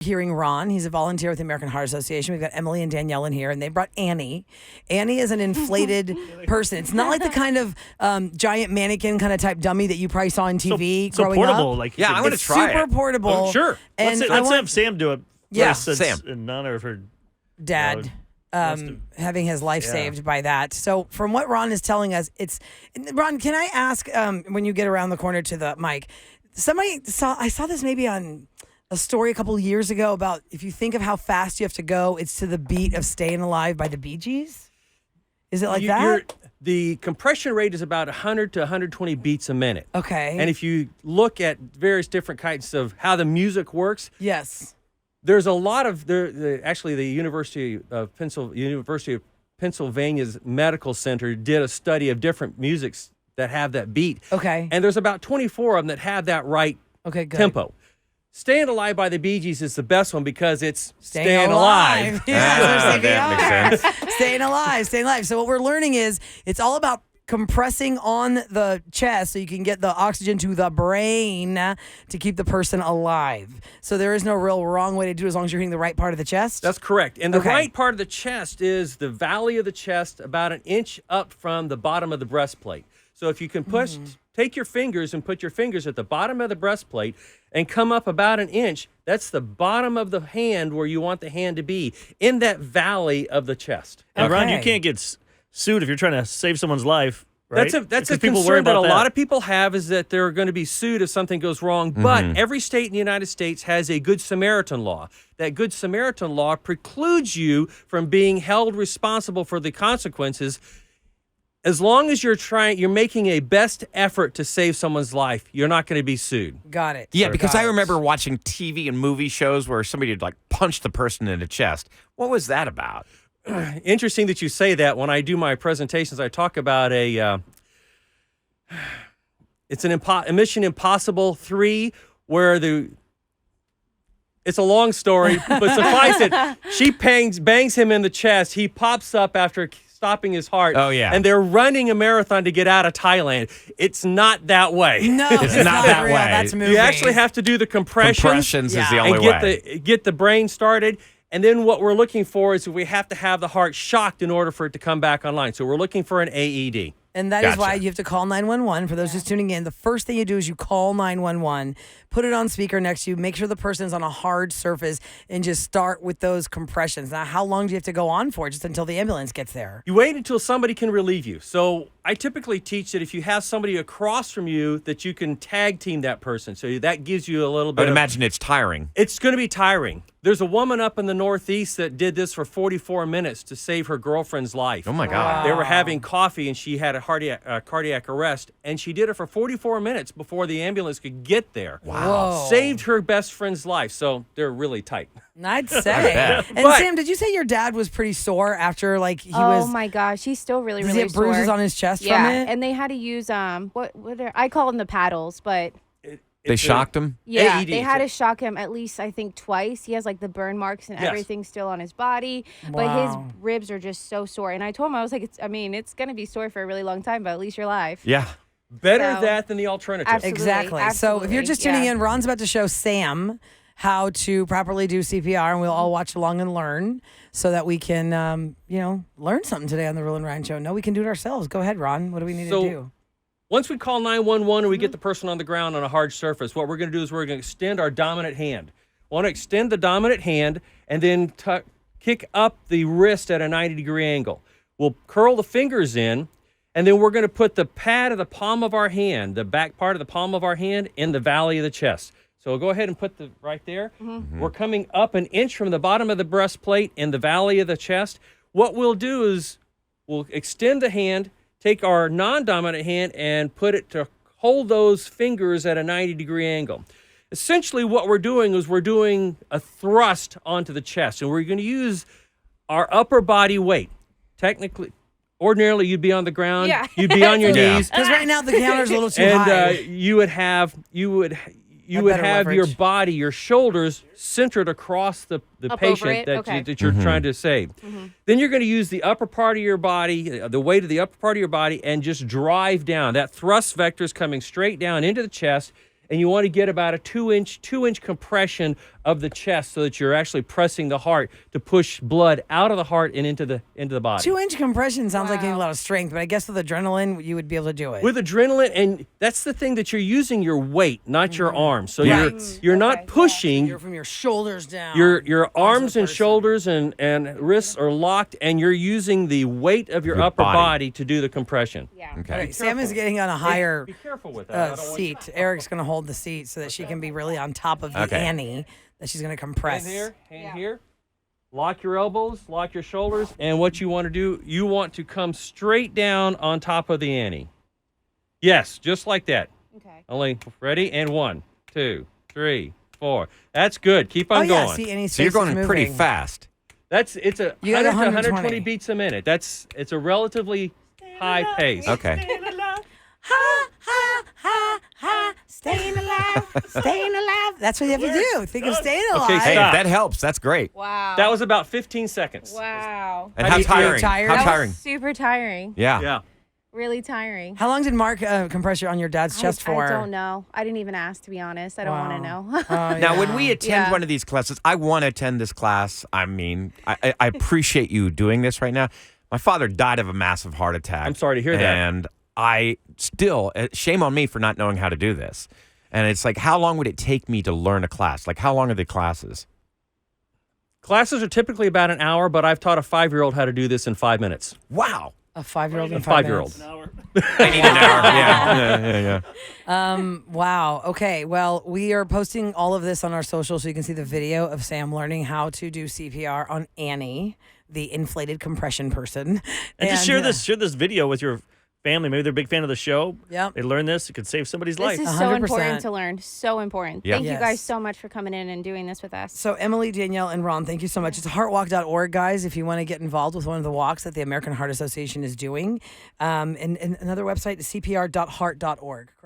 hearing Ron. He's a volunteer with the American Heart Association. We've got Emily and Danielle in here, and they brought Annie. Annie is an inflated person. It's not like the kind of giant mannequin kind of type dummy that you probably saw on TV so growing portable. up. Like Yeah, I want to try super it. portable. Oh, sure. And Let's have Sam do it. Yeah. Sam. In honor of her dad having his life saved by that. So from what Ron is telling us, Ron, can I ask, when you get around the corner to the mic, I saw this maybe on a story a couple of years ago about if you think of how fast you have to go, it's to the beat of Staying Alive by the Bee Gees? Is it like that? The compression rate is about 100 to 120 beats a minute. Okay. And if you look at various different kinds of how the music works, yes, there's a lot of actually the University of Pennsylvania's Medical Center did a study of different musics that have that beat. Okay. And there's about 24 of them that have that right tempo. Staying Alive by the Bee Gees is the best one because it's staying alive. Yeah, that makes sense. Staying alive. So what we're learning is it's all about compressing on the chest so you can get the oxygen to the brain to keep the person alive. So there is no real wrong way to do it as long as you're hitting the right part of the chest? That's correct. And the right part of the chest is the valley of the chest about an inch up from the bottom of the breastplate. So if you can take your fingers and put your fingers at the bottom of the breastplate and come up about an inch, that's the bottom of the hand where you want the hand to be, in that valley of the chest. And Ron, you can't get sued if you're trying to save someone's life, right? That's a concern that a lot of people have, is that they're going to be sued if something goes wrong. But every state in the United States has a Good Samaritan law. That Good Samaritan law precludes you from being held responsible for the consequences. As long as you're making a best effort to save someone's life, you're not going to be sued. Got it. Yeah, because I remember watching TV and movie shows where somebody would punch the person in the chest. What was that about? Interesting that you say that. When I do my presentations, I talk about it's a Mission Impossible 3 where it's a long story, but suffice it, she bangs him in the chest. He pops up after stopping his heart. Oh, yeah. And they're running a marathon to get out of Thailand. It's not that way. No, it's not that real. way. That's moving. You actually have to do the compressions. Is the only way. Get the brain started. And then what we're looking for is we have to have the heart shocked in order for it to come back online. So we're looking for an AED. And that is why you have to call 911. For those just tuning in, the first thing you do is you call 911, put it on speaker next to you, make sure the person's on a hard surface, and just start with those compressions. Now, how long do you have to go on for? Just until the ambulance gets there? You wait until somebody can relieve you. So I typically teach that if you have somebody across from you, that you can tag team that person. So that gives you a little bit I would imagine it's tiring. It's going to be tiring. There's a woman up in the Northeast that did this for 44 minutes to save her girlfriend's life. Oh, my God. They were having coffee, and she had a cardiac arrest, and she did it for 44 minutes before the ambulance could get there. Wow. Saved her best friend's life, so they're really tight. I'd say. And Sam, did you say your dad was pretty sore after, he was... Oh, my gosh. He's still really, really sore. Does he have bruises on his chest from it? And they had to use, I call them the paddles, but... They shocked him? Yeah, AED, they had to shock him at least, I think, twice. He has the burn marks and everything still on his body, but his ribs are just so sore. And I told him, I was like, it's going to be sore for a really long time, but at least you're alive. Yeah. Better that than the alternative. Absolutely, exactly. So if you're just tuning in, Ron's about to show Sam how to properly do CPR, and we'll all watch along and learn so that we can, learn something today on the Roula Ryan Show. No, we can do it ourselves. Go ahead, Ron. What do we need to do? Once we call 911 and we get the person on the ground on a hard surface, what we're going to do is we're going to extend our dominant hand. We want to extend the dominant hand and then kick up the wrist at a 90-degree angle. We'll curl the fingers in, and then we're going to put the pad of the palm of our hand, the back part of the palm of our hand, in the valley of the chest. So we'll go ahead and put right there. We're coming up an inch from the bottom of the breastplate in the valley of the chest. What we'll do is we'll extend the hand, take our non-dominant hand, and put it to hold those fingers at a 90-degree angle. Essentially, what we're doing is we're doing a thrust onto the chest, and we're going to use our upper body weight. Ordinarily, you'd be on the ground. Yeah. You'd be on your knees. Because right now the counter's a little too high. And you would have your body, your shoulders centered across the patient that you're trying to save. Then you're going to use the upper part of your body, the weight of the upper part of your body, and just drive down. That thrust vector is coming straight down into the chest, and you want to get about a two inch compression of the chest so that you're actually pressing the heart to push blood out of the heart and into the body. 2-inch compression sounds like you need a lot of strength, but I guess with adrenaline, you would be able to do it. With adrenaline, and that's the thing that you're using your weight, not your arms. So Right. you're not pushing. You're from your shoulders down. Your arms and shoulders and wrists are locked, and you're using the weight of your upper body to do the compression. Yeah. Okay. Sam is getting on a higher Be careful with that. I don't want you- seat. Eric's going to hold the seat so that she can be really on top of the Okay. Annie that she's going to compress. Hand here. Lock your elbows, lock your shoulders, and what you want to do, you want to come straight down on top of the Annie. Yes, just like that. Okay. Only ready, and 1, 2, 3, 4. That's good. Keep on Oh, yeah. going. See, Annie's So you're face is going pretty moving. fast. It's a You got 100 to 120 120 beats a minute. It's a relatively high pace. Okay. Ha, ha, ha, ha. Staying alive, staying alive. That's what you have to do. Think of staying alive. Okay, Hey, stop. that helps. That's great. Wow. That was about 15 seconds. Wow. And Are how you tiring? tired? How That tiring? was super tiring. Yeah. Yeah. Really tiring. How long did Mark compress you on your dad's chest for? I don't know. I didn't even ask, to be honest. I don't want to know. Now, when we attend Yeah. one of these classes, I want to attend this class. I mean, I appreciate you doing this right now. My father died of a massive heart attack. I'm sorry to hear that. And I still, shame on me for not knowing how to do this. And it's like, how long would it take me to learn a class? Like, how long are the classes? Classes are typically about an hour, but I've taught a 5-year-old how to do this in 5 minutes. Wow. A 5-year-old and A 5-year-old. I need an hour. Yeah. Wow. Okay. Well, we are posting all of this on our social so you can see the video of Sam learning how to do CPR on Annie, the inflated compression person. And just share this video with your family. Maybe they're a big fan of the show. Yep. They learn this. It could save somebody's This life. is so 100%. important to learn. So important. Yeah. Thank you Yes. guys so much for coming in and doing this with us. So Emily, Danielle, and Ron, thank you so much. It's heartwalk.org, guys, if you want to get involved with one of the walks that the American Heart Association is doing. And another website is cpr.heart.org. Correct.